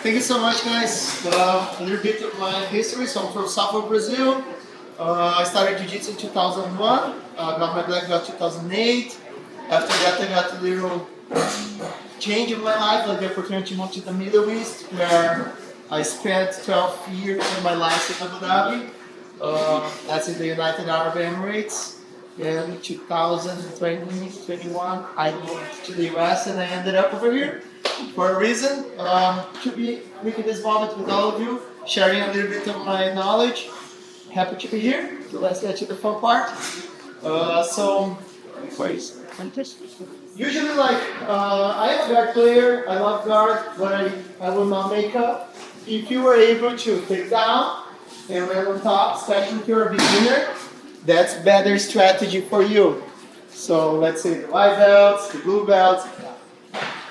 Thank you so much, guys. A little bit of my history. So I'm from South Brazil. I started Jiu-Jitsu in 2001. Got my black belt 2008. After that, I got a little change in my life, like the opportunity to move to the Middle East, where I spent 12 years of my life in Abu Dhabi. That's in the United Arab Emirates. And in 2021, I moved to the US and I ended up over here for a reason. To be making this moment with all of you, sharing a little bit of my knowledge. Happy to be here. So let's get to the fun part. Usually, I am a guard player. I love guard, but I will not make up. If you were able to take down and land on top, especially if you're a beginner, that's better strategy for you. So let's say the white belts, the blue belts.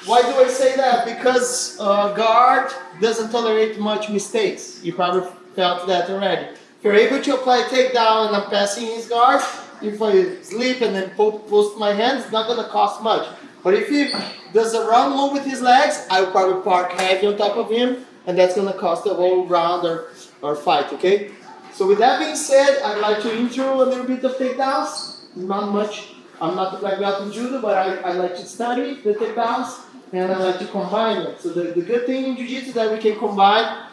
Why do I say that? Because guard doesn't tolerate much mistakes. You probably felt that already. If you're able to apply takedown and I'm passing his guard, if I slip and then post my hands, it's not going to cost much. But if he does a wrong move with his legs, I will probably park heavy on top of him, and that's going to cost a whole round or fight, okay? So with that being said, I'd like to intro a little bit of takedowns. Not much. I'm not a black belt in judo, but I like to study the takedowns, and I like to combine it. So the good thing in jiu-jitsu is that we can combine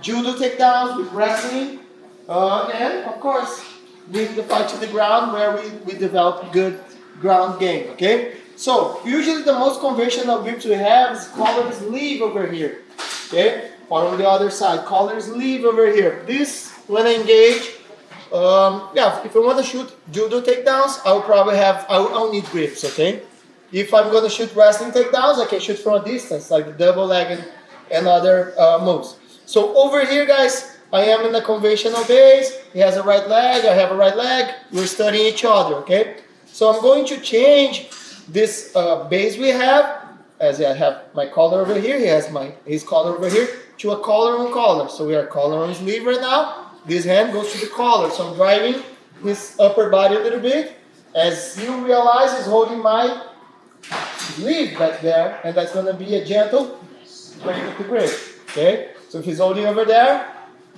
judo takedowns with wrestling, and of course, bring the fight to the ground where we develop good ground game, okay? So, usually the most conventional grips we have is collar sleeve over here, okay? Or on the other side, collar sleeve over here. This, when I engage, if I want to shoot judo takedowns, I'll need grips, okay? If I'm going to shoot wrestling takedowns, I can shoot from a distance, like the double leg and other moves. So over here, guys, I am in a conventional base. He has a right leg, I have a right leg. We're studying each other, okay? So I'm going to change this base we have, as I have my collar over here, he has his collar over here, to a collar on collar. So we are collar on sleeve right now. This hand goes to the collar. So I'm driving his upper body a little bit. As you realize, he's holding my sleeve back there, and that's going to be a gentle break of the grip, okay? So if he's holding over there,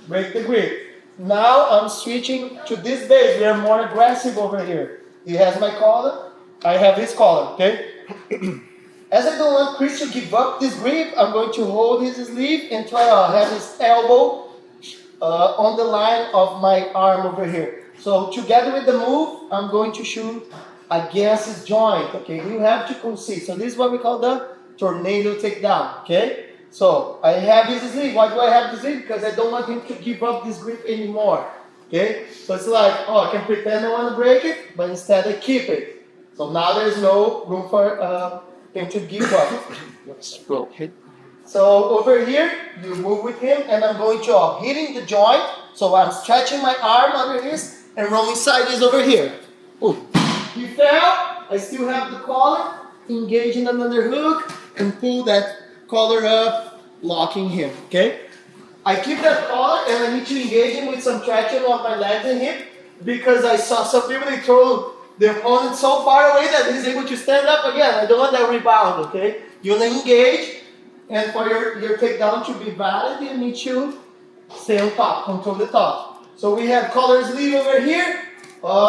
break the grip. Now I'm switching to this base. We are more aggressive over here. He has my collar. I have his collar, okay? As I don't want Chris to give up this grip, I'm going to hold his sleeve and try to have his elbow on the line of my arm over here. So together with the move, I'm going to shoot against his joint, okay? You have to concede. So this is what we call the tornado takedown, okay? So I have his sleeve. Why do I have the sleeve? Because I don't want him to give up this grip anymore. Okay? So it's like, I can pretend I want to break it, but instead I keep it. So now there's no room for him to give up. So over here, you move with him, and I'm going to hitting the joint. So I'm stretching my arm under his and rolling sideways over here. Ooh. He fell. I still have the collar, engaging another hook, and pull that collar up, locking him, okay? I keep that collar and I need to engage him with some traction on my legs and hip because I saw some people, they throw the opponent so far away that he's able to stand up again. I don't want that rebound, okay? You want to engage, and for your takedown to be valid, you need to stay on top, control the top. So we have collar sleeve over here.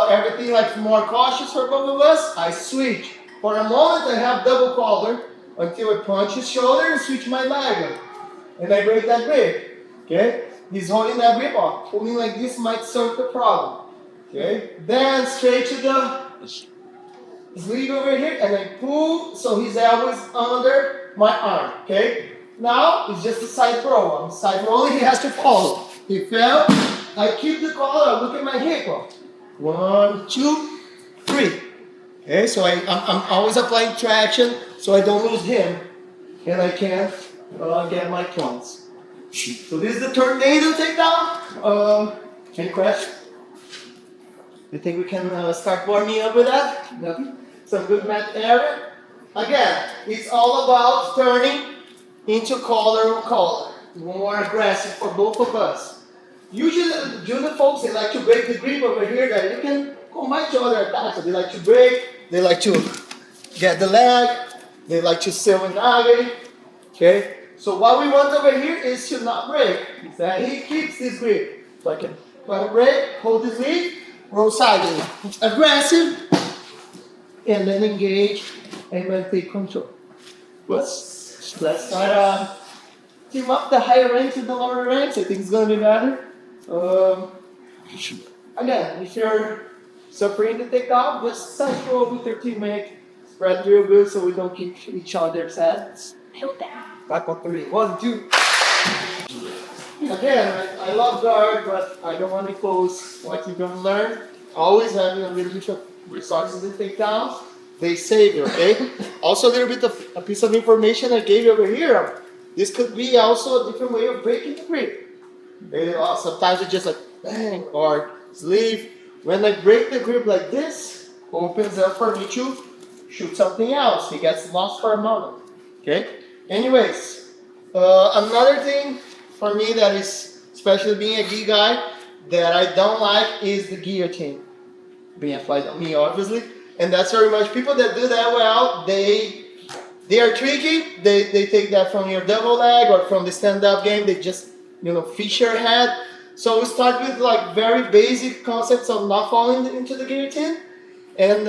Everything like more cautious for both of us. I switch. For a moment, I have double collar until I punch his shoulder and switch my leg. And I break that grip. Okay? He's holding that grip off. Pulling like this might solve the problem. Okay? Then straight to the sleeve over here and I pull so his elbow is under my arm. Okay? Now it's just a side throw. I'm side rolling, he has to follow. He fell. I keep the collar, I look at my hip. 1, 2, 3. Okay, so I'm always applying traction so I don't lose him and I can get my points. So this is the tornado takedown. Any questions? You think we can start warming up with that? No? Some good mat area. Again, it's all about turning into collar on collar. More aggressive for both of us. Usually, judo folks, they like to break the grip over here that you can combine each other attacks. So they like to break. They like to get the leg, they like to sew an agate, okay? So what we want over here is to not break. That he keeps this grip. So I can put a break, hold his lead, roll sideways. Aggressive, and then engage, and then take control. Let's start team up the higher ranks with the lower ranks. I think it's gonna be better. Again, if you're suffering to take off, just central with your teammate. Spread real good so we don't keep each other's heads. Back on 3. 1, 2. Again, I love guard, but I don't want to close what you're gonna learn. Always having a little bit of resources to take down. They save you, okay? Also a little bit of a piece of information I gave you over here. This could be also a different way of breaking the grip. Sometimes it's just like bang or sleeve. When I break the grip like this, opens up for me to shoot something else. He gets lost for a moment. Okay? Anyways, another thing for me that is, especially being a gi guy, that I don't like is the guillotine. Being applied on me, obviously. And that's very much people that do that well, they are tricky. They take that from your double leg or from the stand-up game. They just, fish your head. So we start with like very basic concepts of not falling into the guillotine. And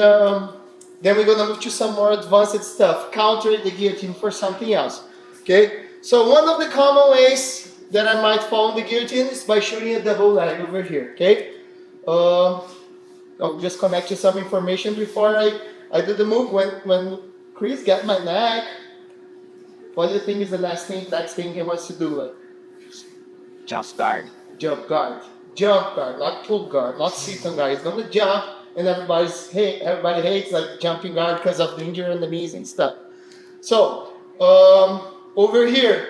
then we're gonna move to some more advanced stuff. Counter the guillotine for something else. Okay? So one of the common ways that I might fall in the guillotine is by shooting a double leg over here. Okay? I'll just connect to some information before I do the move. When Chris got my neck, what do you think is the next thing he wants to do? Like Jump guard. Jump guard, not pull guard, not sit on guard. He's gonna jump, and everybody hates like jumping guard because of the injury on the knees and stuff. So over here,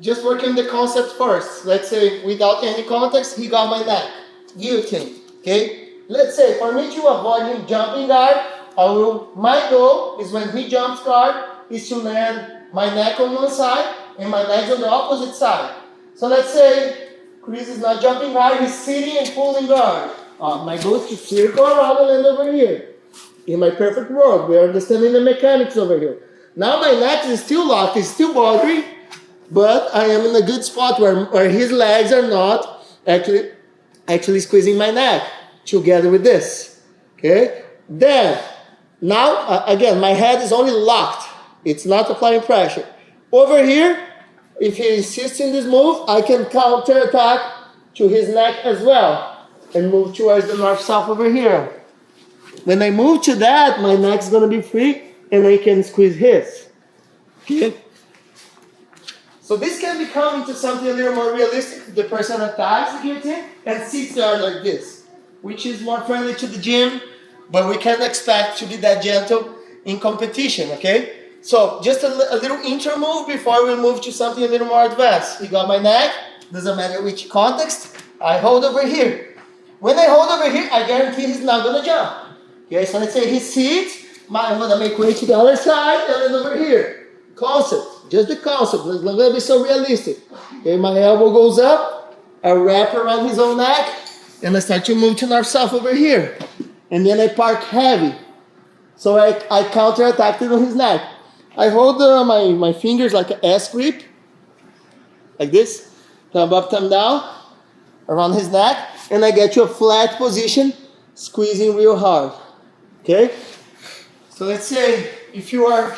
just working the concept first. Let's say without any context, he got my neck, guillotine. Okay. Let's say for me to avoid him jumping guard, my goal is when he jumps guard is to land my neck on one side and my legs on the opposite side. So let's say Chris is not jumping guard, he's sitting and pulling guard. My goal is to circle around and land over here. In my perfect world, we are understanding the mechanics over here. Now my neck is still locked, it's still bothering, but I am in a good spot where his legs are not actually squeezing my neck. Together with this, okay? Then, now, again, my head is only locked. It's not applying pressure. Over here, if he insists in this move, I can counter attack to his neck as well and move towards the north-south over here. When I move to that, my neck's gonna be free and I can squeeze his, okay? So this can become into something a little more realistic. The person attacks the guillotine and sits there like this, which is more friendly to the gym, but we can't expect to be that gentle in competition, okay? So just a little intro move before we move to something a little more advanced. You got my neck, doesn't matter which context, I hold over here. When I hold over here, I guarantee he's not gonna jump. Okay, so let's say he sits, I'm gonna make way to the other side and then over here. Concept, just the concept, it's not gonna be so realistic. Okay, my elbow goes up, I wrap around his own neck, and I start to move to north-south over here. And then I park heavy. So I counter-attack on his neck. I hold my fingers like an S grip. Like this. Thumb up, thumb down. Around his neck. And I get to a flat position. Squeezing real hard. Okay? So let's say if you are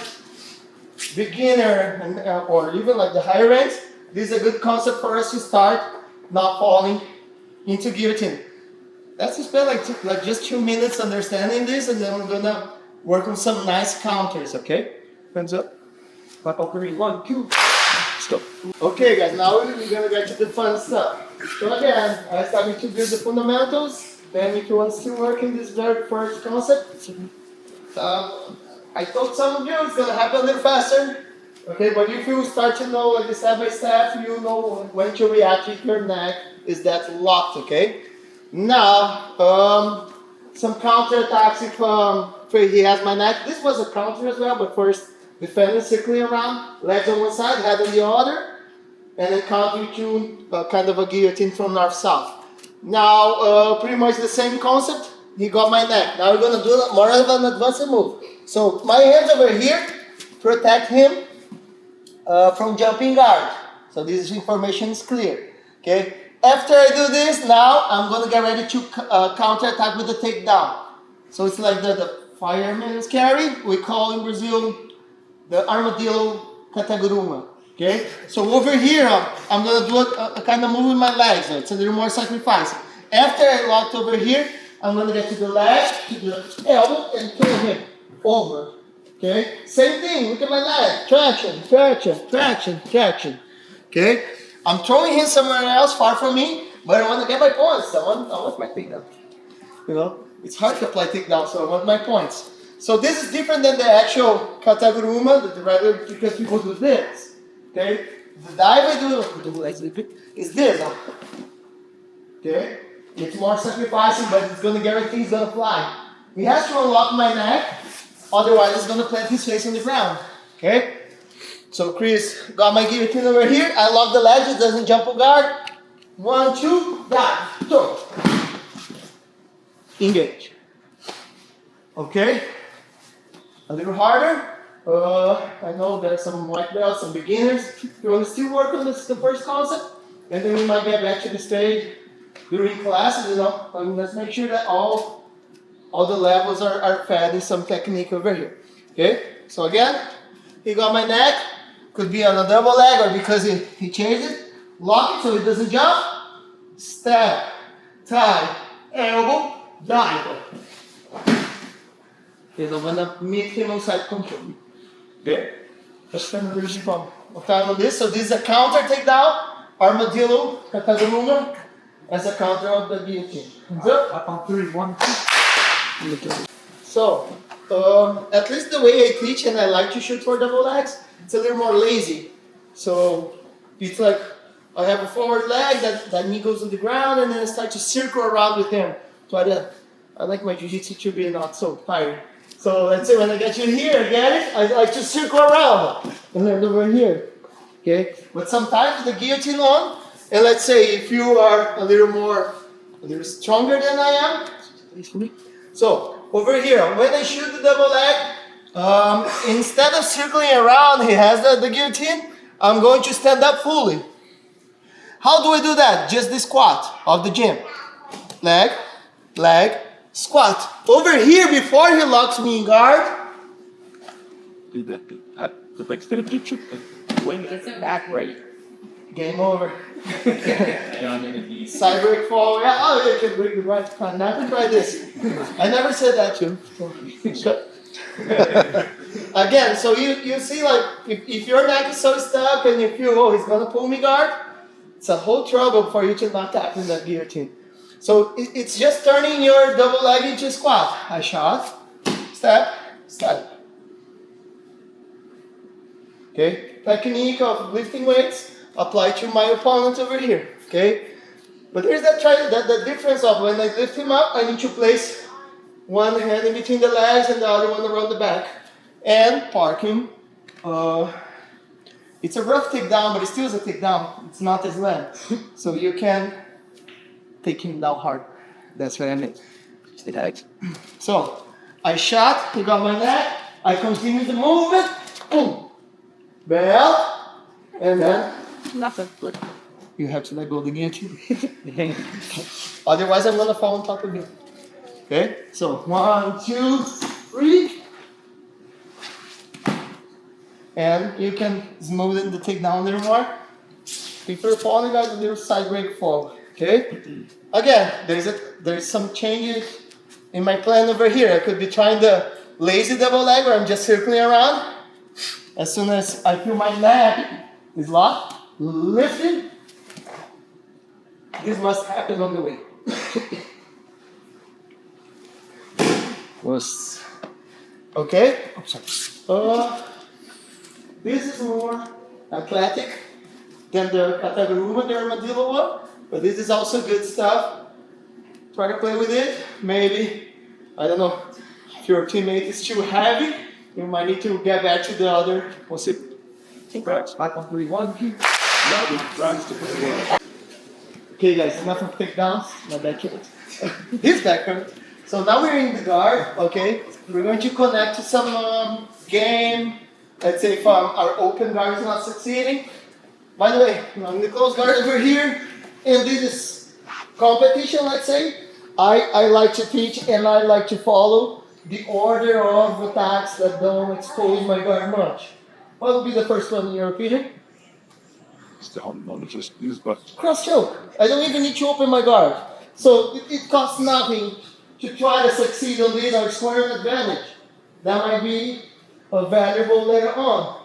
beginner or even like the higher ranks, this is a good concept for us to start not falling into guillotine. Let's spend like just 2 minutes understanding this, and then we're gonna work on some nice counters, okay? Hands up. Back over 1, 2. Stop. Okay, guys, now we're gonna get to the fun stuff. So again, I started to build the fundamentals. Then if you want to work in this very first concept, I told some of you it's gonna happen a little faster. Okay, but if you start to know like the step by step, you know when to react with your neck. Is that locked, okay? Now, some counter attacks if he has my neck. This was a counter as well, but first defending, circling around, legs on one side, head on the other, and then counter to kind of a guillotine from north-south. Now, pretty much the same concept. He got my neck. Now we're gonna do more of an advanced move. So my hands over here protect him from jumping guard. So this information is clear. Okay. After I do this, now I'm gonna get ready to counter attack with the takedown. So it's like the fireman's carry. We call in Brazil the armadillo Canquerino. Okay. So over here, I'm gonna do a kind of move with my legs. So it's a little more sacrifice. After I locked over here, I'm gonna get to the leg, to the elbow, and turn him over. Okay. Same thing. Look at my leg. Traction, traction, traction, traction. Okay. I'm throwing him somewhere else, far from me, but I want to get my points. I want my takedown. You know, it's hard to apply takedown, so I want my points. So this is different than the actual Canquerino, the regular, because people do this. Okay. The dive I do is this. Okay. It's more sacrificing, but it's gonna guarantee he's gonna fly. He has to unlock my neck, otherwise he's gonna plant his face on the ground. Okay. So Chris got my guillotine over here. I lock the ledge, it doesn't jump on guard. 1, 2, dive, throw. Engage. Okay. A little harder. I know there are some white belts, some beginners. You want to still work on the first concept, and then we might get back to the stage during classes. You know, let's make sure that all the levels are fed in some technique over here. Okay. So again, he got my neck. Could be on a double leg or because he changed it. Lock it so it doesn't jump. Step, tie, elbow, dive. Okay, so I'm gonna meet him on side control. Okay? Let's turn the from time on this. So this is a counter takedown. Armadillo, Canquerino, as a counter of the guillotine. Up on 3, 1, 2. So, at least the way I teach and I like to shoot for double legs, it's a little more lazy. So it's like I have a forward leg that knee goes on the ground and then I start to circle around with him. I like my jiu-jitsu to be not so tired. So let's say when I get you here, get it? I like to circle around and then over here. Okay? But sometimes the guillotine on, and let's say if you are a little stronger than I am. So over here, when I shoot the double leg, instead of circling around, he has the guillotine, I'm going to stand up fully. How do I do that? Just the squat of the gym. Leg, leg, squat. Over here, before he locks me in guard. Do that. Backward. Game over. Side break fall. Yeah, oh, you can break the right hand. Now try this. I never said that to him. Again, so you see, like, if your neck is so stuck and you feel, oh, he's gonna pull me guard, it's a whole trouble for you to not tap in that guillotine. So it's just turning your double leg into squat. I shot, step, step. Okay, technique of lifting weights apply to my opponent over here. Okay, but here's that difference of when I lift him up, I need to place one hand in between the legs and the other one around the back. And park him. It's a rough takedown, but it still is a takedown. It's not as land. So you can take him down hard. That's what I mean. So I shot, he got my neck, I continue the movement, boom, belt, and then Nothing. you have to let go of the guillotine. Otherwise I'm gonna fall on top of you. Okay, so 1, 2, 3. And you can smoothen the takedown a little more. If you're falling, guys, a little side break fall. Okay? Again, there's some changes in my plan over here. I could be trying the lazy double leg where I'm just circling around. As soon as I feel my neck is locked, lifted. This must happen on the way. Was okay? I'm sorry. This is more athletic than the Canquerino, the armadillo one, but this is also good stuff. Try to play with it. Maybe, I don't know, if your teammate is too heavy, you might need to get back to the other. We'll see. Congrats. 5 on 3, 1. Okay, guys, enough of takedowns. My back hurts. His back hurts. So now we're in the guard, okay? We're going to connect to some game let's say if our open guard is not succeeding. By the way, I'm the close guard over here, and this is competition, let's say. I like to teach and I like to follow the order of attacks that don't expose my guard much. What would be the first one in your opinion? Cross choke. I don't even need to open my guard. So it costs nothing to try to succeed on this or score an advantage. That might be valuable later on.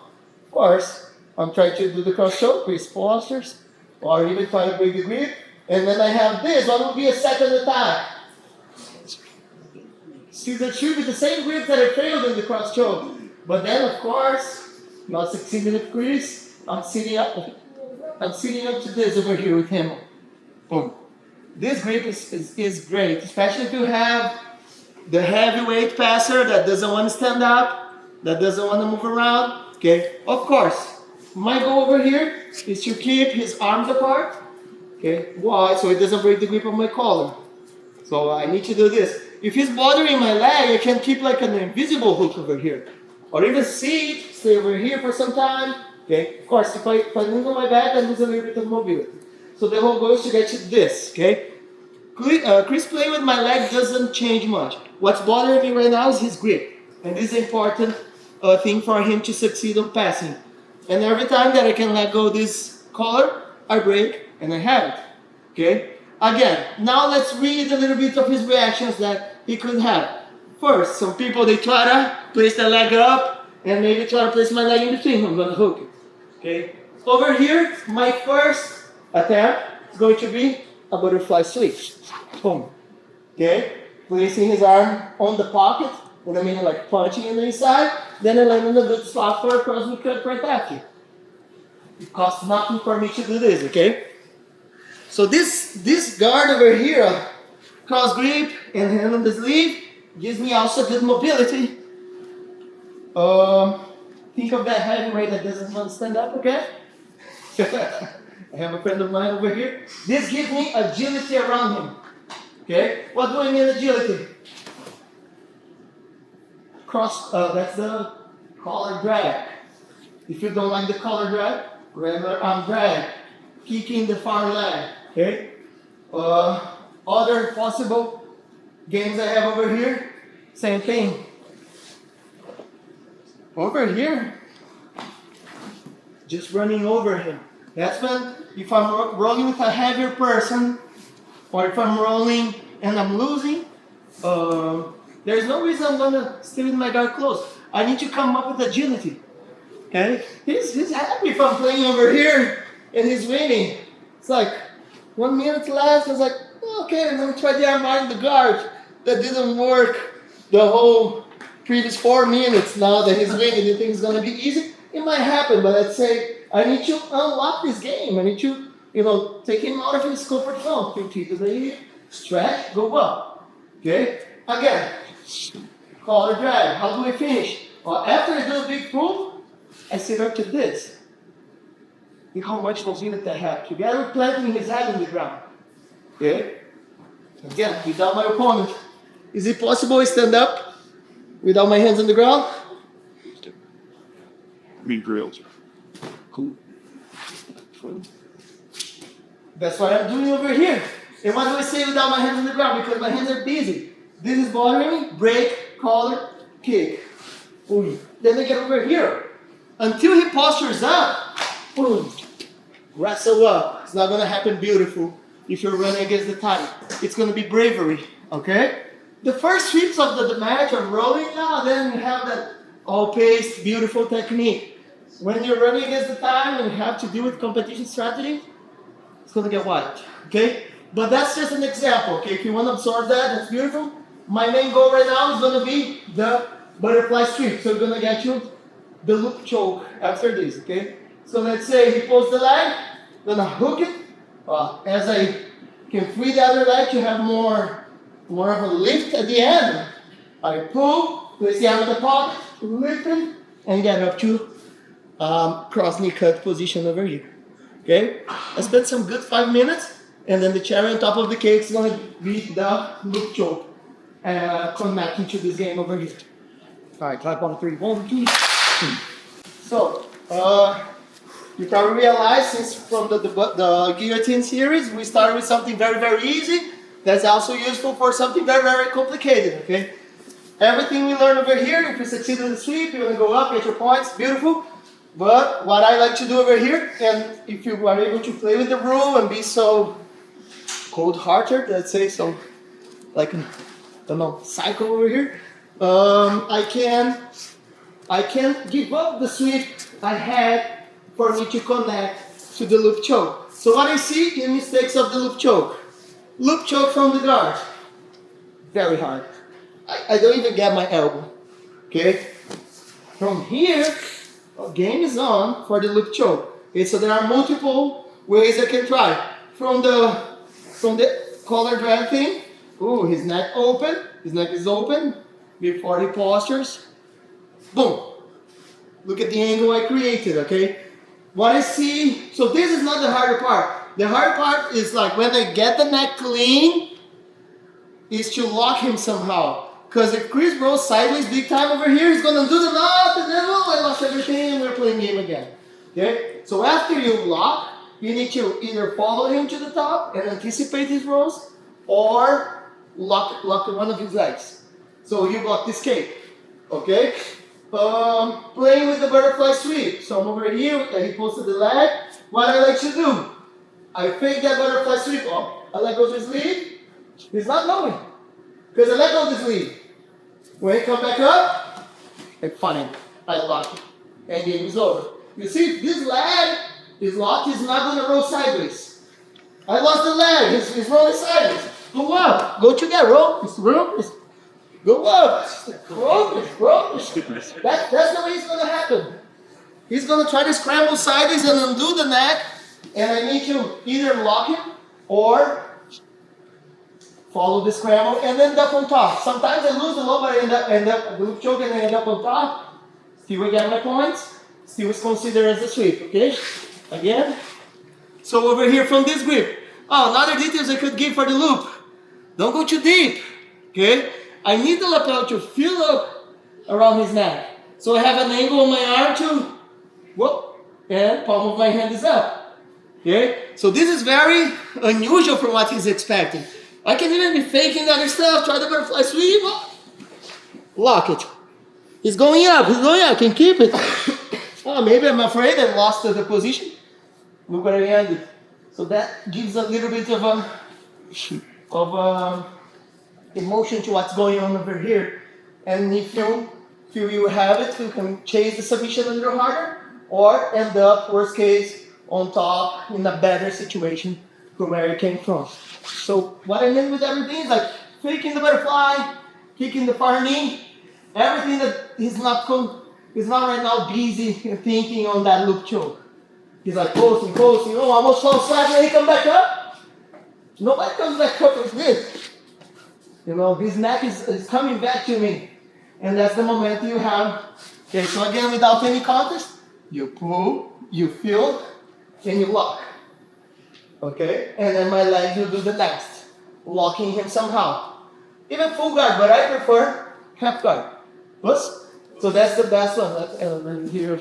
Of course, I'm trying to do the cross choke with postures, or even try to break the grip. And then I have this. What would be a second attack? See, that should be the same grip that I failed in the cross choke. But then, of course, not succeeding with Chris, I'm sitting up to this over here with him. Boom. This grip is great, especially if you have the heavyweight passer that doesn't want to stand up, that doesn't want to move around. Okay, of course, my goal over here is to keep his arms apart. Okay, why? So it doesn't break the grip of my collar. So I need to do this. If he's bothering my leg, I can keep like an invisible hook over here. Or even sit, stay over here for some time. Okay, of course, if I lean on my back, I lose a little bit of mobility. So the whole goal is to get to this, okay? Chris playing with my leg doesn't change much. What's bothering me right now is his grip. And this is an important thing for him to succeed on passing. And every time that I can let go of this collar, I break and I have it, okay? Again, now let's read a little bit of his reactions that he could have. First, some people, they try to place their leg up and maybe try to place my leg in between. I'm going to hook it. Okay. Over here, my first attempt is going to be a butterfly sweep. Boom. Okay. Placing his arm on the pocket. What I mean, like punching in the inside. Then I land in a good spot for a cross knee cut right after. It costs nothing for me to do this. Okay. So this guard over here, cross grip and hand on the sleeve, gives me also good mobility. Think of that heavyweight that doesn't want to stand up, okay? I have a friend of mine over here. This gives me agility around him. Okay? What do I mean agility? That's the collar drag. If you don't like the collar drag, regular arm drag. Kicking the far leg. Okay? Other possible games I have over here, same thing. Over here, just running over him. That's when, if I'm rolling with a heavier person, or if I'm rolling and I'm losing, there's no reason I'm gonna stay with my guard close. I need to come up with agility. Okay? He's happy if I'm playing over here and he's winning. It's like 1 minute left. I was like, okay, I'm gonna try the arm behind the guard. That didn't work the whole previous 4 minutes. Now that he's winning, you think it's gonna be easy? It might happen, but let's say I need to unlock this game. I need to, take him out of his comfort zone. 2 teeth in the ear, stretch, go up. Okay? Again, collar drag. How do I finish? Well, after I do a big pull, I sit up to this. Look how much mobility I have. Together planting his head on the ground. Okay? Again, without my opponent. Is it possible to stand up without my hands on the ground? Be drilled. Cool. That's what I'm doing over here. And what do I say without my hands on the ground? Because my hands are busy. This is bothering me. Break, collar, kick. Boom. Then I get over here. Until he postures up, boom. Wrestle up. It's not going to happen beautiful if you're running against the time. It's going to be bravery. Okay? The first sweeps of the match are rolling now. Then you have that all-paced, beautiful technique. When you're running against the time and you have to deal with competition strategy, it's going to get wild. Okay? But that's just an example. Okay? If you want to absorb that, that's beautiful. My main goal right now is going to be the butterfly sweep. So we're going to get you the loop choke after this. Okay? So let's say he pulls the leg, then I hook it. As I can free the other leg to have more of a lift at the end. I pull, place the arm in the pocket, lift it, and get up to cross knee cut position over here. Okay? I spent some good 5 minutes, and then the cherry on top of the cake is going to be the loop choke connecting to this game over here. All right, clap on 3. 1, 2, 3. So, you probably realize since from the guillotine series, we started with something very, very easy. That's also useful for something very, very complicated, okay? Everything we learn over here, if you succeed in the sweep, you're gonna go up, get your points, beautiful. But what I like to do over here, and if you are able to play with the rule and be so cold-hearted, let's say, so like, I don't know, psycho over here, I can give up the sweep I had for me to connect to the loop choke. So what I see in mistakes of the loop choke. Loop choke from the guard. Very hard. I don't even get my elbow. Okay? From here, game is on for the loop choke. Okay, so there are multiple ways I can try. From the collar drag thing. Ooh, his neck open. His neck is open before he postures. Boom. Look at the angle I created, okay? What I see, so this is not the harder part. The hard part is like when I get the neck clean, is to lock him somehow. Because if Chris rolls sideways big time over here, he's gonna do the knot and then I lost everything and we're playing game again. Okay? So after you lock, you need to either follow him to the top and anticipate his rolls, or lock one of his legs. So you block this cape. Okay? Playing with the butterfly sweep. So I'm over here, and he posted the leg. What I like to do, I fake that butterfly sweep up. I let go of his lead. He's not knowing. Because I let go of his lead. When he come back up, I funny. I lock it. And game is over. You see, this leg is locked. He's not going to roll sideways. I lost the leg. He's rolling sideways. Go up. Go together. Roll. Go up. Roll. That's the way it's going to happen. He's going to try to scramble sideways and undo the neck. And I need to either lock him or follow the scramble and end up on top. Sometimes I lose the low, but I end up loop choke and I end up on top. Still I get my points. Still is considered as a sweep, okay? Again. So over here from this grip. Oh, another details I could give for the loop. Don't go too deep, okay? I need the lapel to fill up around his neck. So I have an angle on my arm to, whoop, and palm of my hand is up. Okay? So this is very unusual from what he's expecting. I can even be faking the other stuff, try the butterfly sweep, lock it. He's going up, can keep it. Oh, maybe I'm afraid I lost the position. Look where I ended. So that gives a little bit of emotion to what's going on over here. And if you feel you have it, you can chase the submission a little harder, or end up, worst case, on top in a better situation from where you came from. So what I mean with everything is like faking the butterfly, kicking the far knee, everything that he's not right now busy thinking on that loop choke. He's like posting, oh, almost fall flat when he come back up. Nobody comes back up like this. You know, his neck is coming back to me. And that's the moment you have. Okay, so again, without any contest, you pull, you feel, and you lock. Okay? And then my legs will do the next. Locking him somehow. Even full guard, but I prefer half guard. Plus, so that's the best one.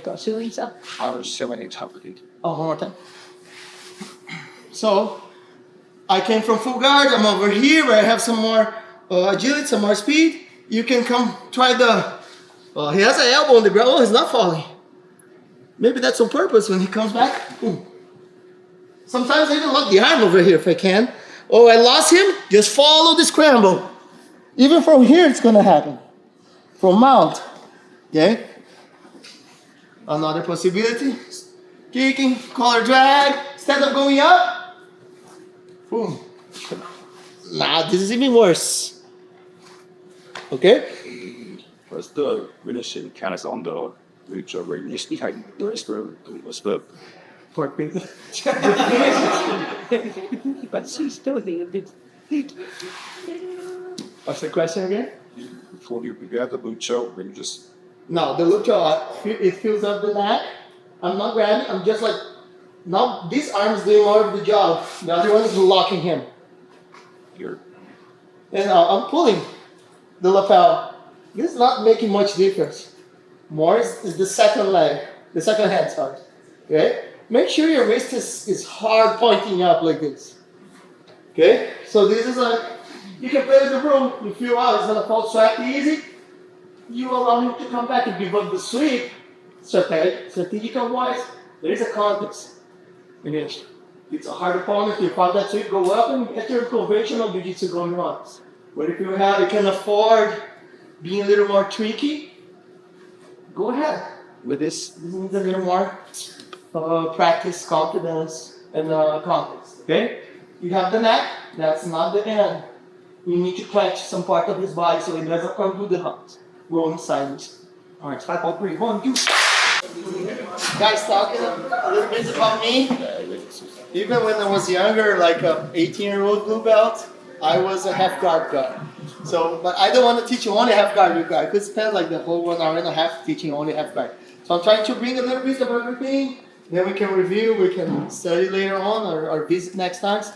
Let's hear Lisa. I was so many top of it. Oh, one more time. So, I came from full guard. I'm over here where I have some more agility, some more speed. You can come try the... he has an elbow on the ground. Oh, he's not falling. Maybe that's on purpose when he comes back. Boom. Sometimes I even lock the arm over here if I can. Oh, I lost him. Just follow the scramble. Even from here, it's going to happen. From mount. Okay? Another possibility. Kicking, collar drag. Instead of going up. Boom. Nah, this is even worse. Okay? First, the relation kind of on the which are really behind the rest was the Pork pig. But she's still a bit. What's the question again? before you get the boot choke, when you just No, the loop choke, it fills up the neck. I'm not grabbing, I'm just like, now this arm is doing more of the job. The other one is locking him. you're And I'm pulling the lapel. This is not making much difference. More is the second leg. The second hand, sorry. Okay? Make sure your wrist is hard pointing up like this. Okay? So this is like, you can play with the room. You feel, oh, it's gonna fall slightly easy. You allow him to come back and give up the sweep. Strategical wise, there is a context. Finish. It's a hard opponent. You find that sweep, go up and get your conventional jiu-jitsu going on. But if you can afford being a little more tricky, go ahead with this. This needs a little more practice, confidence, and context. Okay? You have the neck. That's not the end. You need to catch some part of his body so he doesn't come through the hunt. Rolling sideways. All right, 5, 4, 3, 1, 2. Guys, talking a little bit about me. Even when I was younger, like an 18-year-old blue belt, I was a half guard guy. So, but I don't want to teach you only half guard. I could spend like the whole 1 hour and a half teaching only half guard. So I'm trying to bring a little bit of everything. Then we can review, we can study later on or visit next times.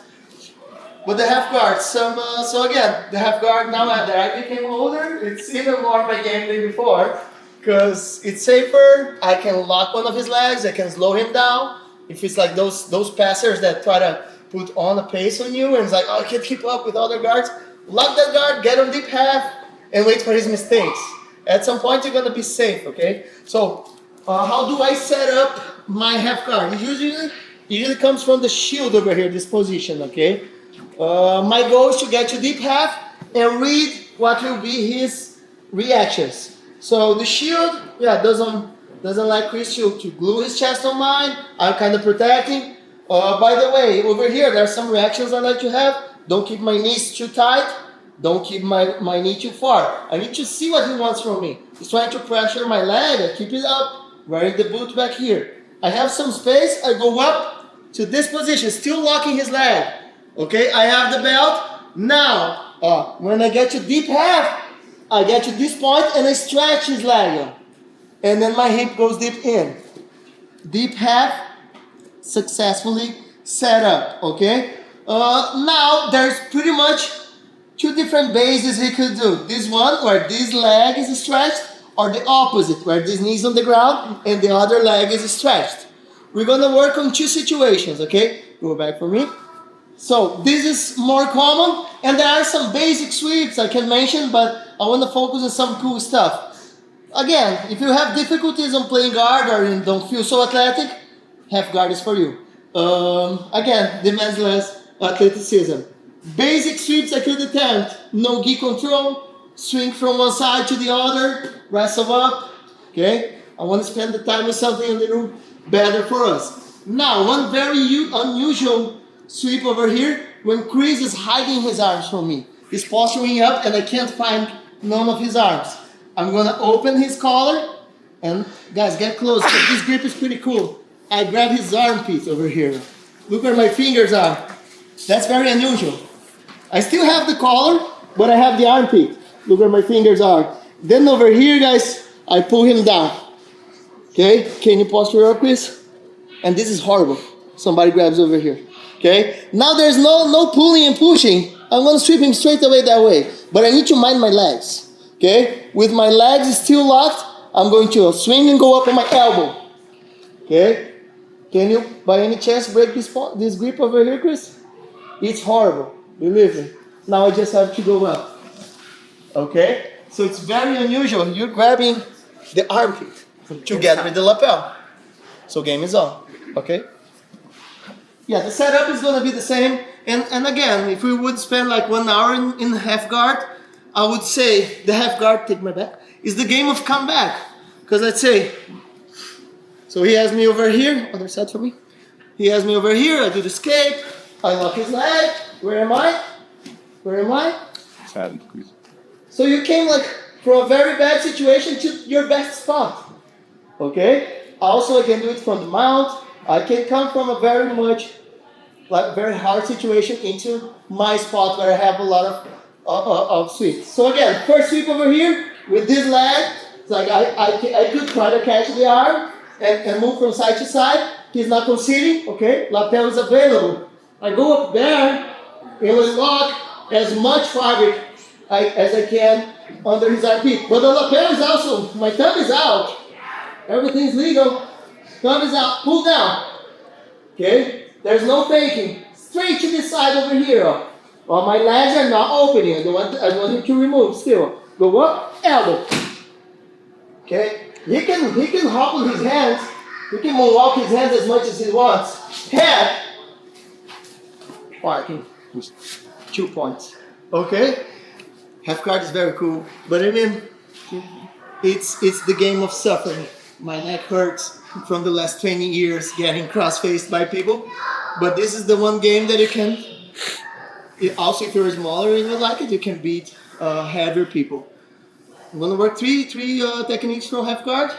But the half guard, so again, the half guard now that I became older, it's even more my game than before. Because it's safer, I can lock one of his legs, I can slow him down. If it's like those passers that try to put on a pace on you and it's like, oh, I can't keep up with other guards, lock that guard, get on deep half, and wait for his mistakes. At some point you're gonna be safe, okay? So, how do I set up my half guard? It usually comes from the shield over here, this position, okay? My goal is to get to deep half and read what will be his reactions. So the shield, doesn't like Chris to glue his chest on mine. I'm kind of protecting. By the way, over here, there are some reactions I like to have. Don't keep my knees too tight. Don't keep my knee too far. I need to see what he wants from me. He's trying to pressure my leg. I keep it up, wearing the boot back here. I have some space. I go up to this position, still locking his leg. Okay, I have the belt. Now, when I get to deep half, I get to this point and I stretch his leg. And then my hip goes deep in. Deep half, successfully set up, okay? Now, there's pretty much 2 different bases he could do. This one, where this leg is stretched, or the opposite, where this knee is on the ground and the other leg is stretched. We're gonna work on 2 situations, okay? Go back for me. So this is more common, and there are some basic sweeps I can mention, but I want to focus on some cool stuff. Again, if you have difficulties on playing guard or you don't feel so athletic, half guard is for you. Again, demands less athleticism. Basic sweeps I could attempt: no gi control, swing from one side to the other, wrestle up. Okay, I want to spend the time with something a little better for us. Now, one very unusual sweep over here, when Chris is hiding his arms from me. He's posturing up and I can't find none of his arms. I'm gonna open his collar and guys, get close because this grip is pretty cool. I grab his armpit over here. Look where my fingers are. That's very unusual. I still have the collar, but I have the armpit. Look where my fingers are. Then over here, guys, I pull him down. Okay, can you posture up, Chris? And this is horrible. Somebody grabs over here. Okay, now there's no pulling and pushing. I'm gonna sweep him straight away that way, but I need to mind my legs. Okay, with my legs still locked, I'm going to swing and go up on my elbow. Okay, can you by any chance break this grip over here, Chris? It's horrible, believe me. Now I just have to go up. Okay, so it's very unusual. You're grabbing the armpit together with the lapel. So game is on. Okay. Yeah, the setup is going to be the same. And again, if we would spend like 1 hour in half guard, I would say the half guard, take my back, is the game of comeback. Because let's say, so he has me over here, other side for me. He has me over here, I do the escape, I lock his leg. Where am I? Where am I? So you came like from a very bad situation to your best spot. Okay? Also, I can do it from the mount. I can come from a very hard situation into my spot where I have a lot of sweeps. So again, first sweep over here with this leg. It's like I could try to catch the arm and move from side to side. He's not conceding. Okay, lapel is available. I go up there and I lock as much fabric as I can under his armpit. But the lapel is also, my thumb is out. Everything's legal. thumb is out, pull down. Okay? There's no faking. Straight to the side over here. Well, my legs are not opening. I want him to remove still. Go up, elbow. Okay? He can hop with his hands. He can walk his hands as much as he wants. Head. Parking. 2 points. Okay? Half guard is very cool. But I mean, it's the game of suffering. My neck hurts from the last 20 years getting cross-faced by people. But this is the one game that you can, also if you're smaller and you like it, you can beat heavier people. I'm gonna work three techniques from half guard.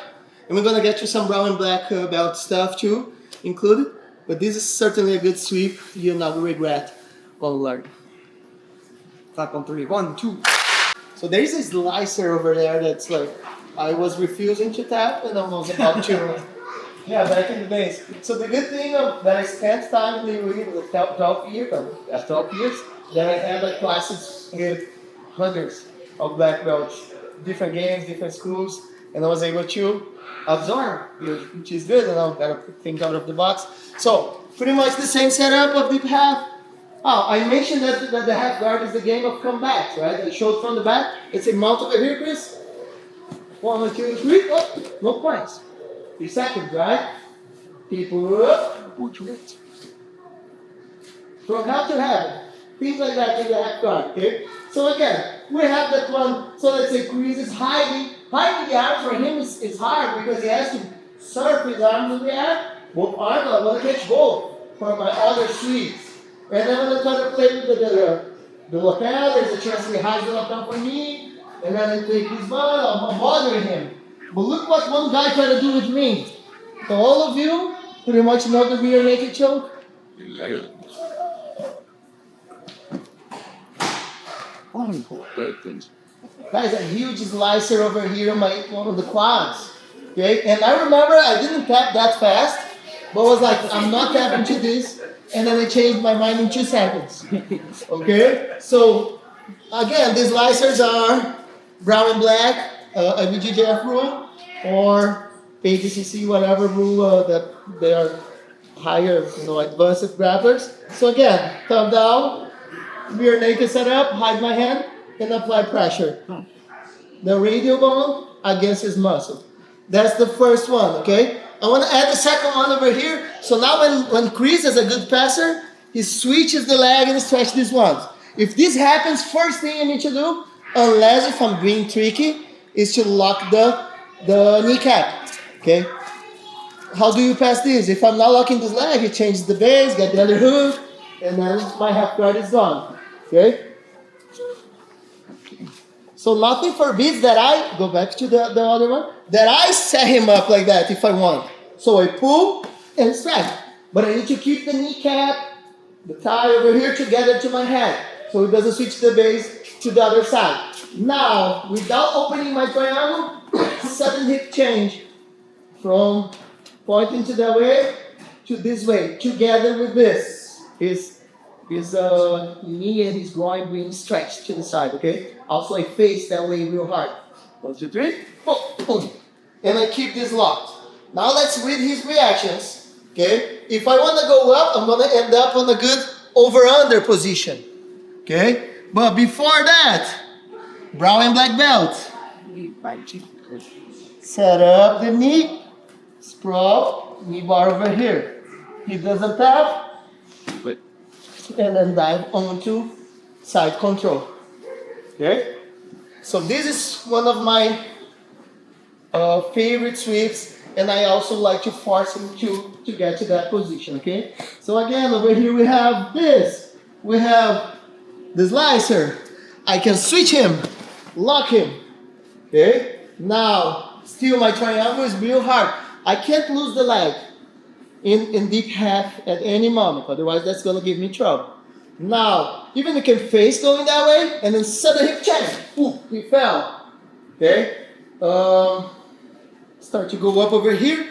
And we're gonna get you some brown and black belt stuff too, included. But this is certainly a good sweep you'll not regret while learning. Clap on 3, 1, 2. So there's a slicer over there that's like, I was refusing to tap and I was about to, yeah, back in the days. So the good thing that I spent time in the ring with 12 years, that I had like classes with hundreds of black belts, different games, different schools, and I was able to absorb, which is good, and I've got to think out of the box. So pretty much the same setup of deep half. Oh, I mentioned that the half guard is the game of comebacks, right? I showed from the back. It's a mount over here, Chris. 1, 2, 3. Oh, no points. 3 seconds, right? People up. From hell to heaven. Things like that in the half guard, okay? So again, we have that one. So let's say Chris is hiding the arms for him is hard because he has to surf his arms in the air. Both arms, I want to catch both for my other sweeps. And then when I try to play with the lapel, there's a chance he hides the lapel for me. And then I take his ball, I'm bothering him. But look what one guy tried to do with me. So all of you pretty much know the rear naked choke. Guys, a huge slicer over here on one of the quads. Okay? And I remember I didn't tap that fast, but was like, I'm not tapping to this. And then I changed my mind in 2 seconds. Okay? So, again, these slicers are brown and black, a BJJ rule, or ADCC, whatever rule that they are higher, advanced grapplers. So again, thumb down, rear naked setup, hide my hand, and apply pressure. The radial bone against his muscle. That's the first one, okay? I want to add the second one over here. So now when Chris is a good passer, he switches the leg and stretches these ones. If this happens, first thing I need to do, unless if I'm being tricky, is to lock the kneecap, okay? How do you pass this? If I'm not locking this leg, he changes the base, get the other hook, and then my half guard is gone, okay? So nothing forbids that I, go back to the other one, that I set him up like that if I want. So I pull and stretch. But I need to keep the kneecap, the thigh over here together to my head. So it doesn't switch the base to the other side. Now, without opening my triangle, sudden hip change from pointing to that way to this way, together with this. His knee and his groin being stretched to the side, okay? Also, I face that way real hard. 1, 2, 3, boom, boom. And I keep this locked. Now let's read his reactions, okay? If I want to go up, I'm going to end up on a good over-under position, okay? But before that, brown and black belt. Set up the knee, sprawl, knee bar over here. He doesn't tap, and then dive onto side control. Okay? So this is one of my favorite sweeps, and I also like to force him to get to that position, okay? So again, over here we have this. We have the slicer. I can switch him, lock him, okay? Now, still my triangle is real hard. I can't lose the leg in deep half at any moment, otherwise that's gonna give me trouble. Now, even you can face going that way, and then sudden hip change. Ooh, he fell. Okay? Start to go up over here.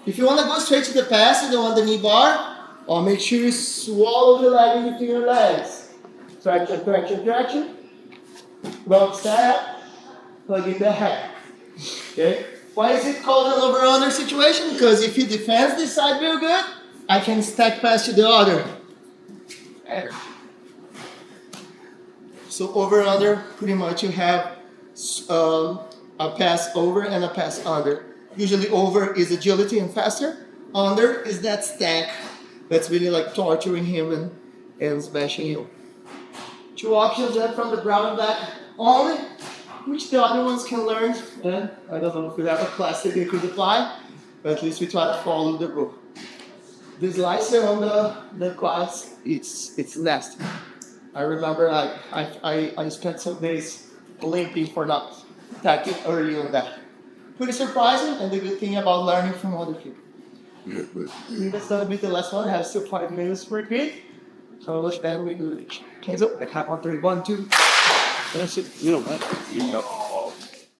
If you want to go straight to the pass and you want the knee bar, make sure you swallow the leg in between your legs. Traction, traction, traction. Wrong step. Plug in the head. Okay? Why is it called an over-under situation? Because if you defend this side real good, I can stack past to the other. So over-under, pretty much you have a pass over and a pass under. Usually over is agility and faster. Under is that stack that's really like torturing him and smashing you. Two options left from the brown back only, which the other ones can learn. And I don't know if we have a class that they could apply, but at least we try to follow the rule. The slicer on the class, it's nasty. I remember I spent some days limping for not attacking early on that. Pretty surprising, and the good thing about learning from other people. That's gonna be the last one. I have still 5 minutes for it. So then we do it. Okay, so I count on 3, 1, 2. That's it. You know what? You know.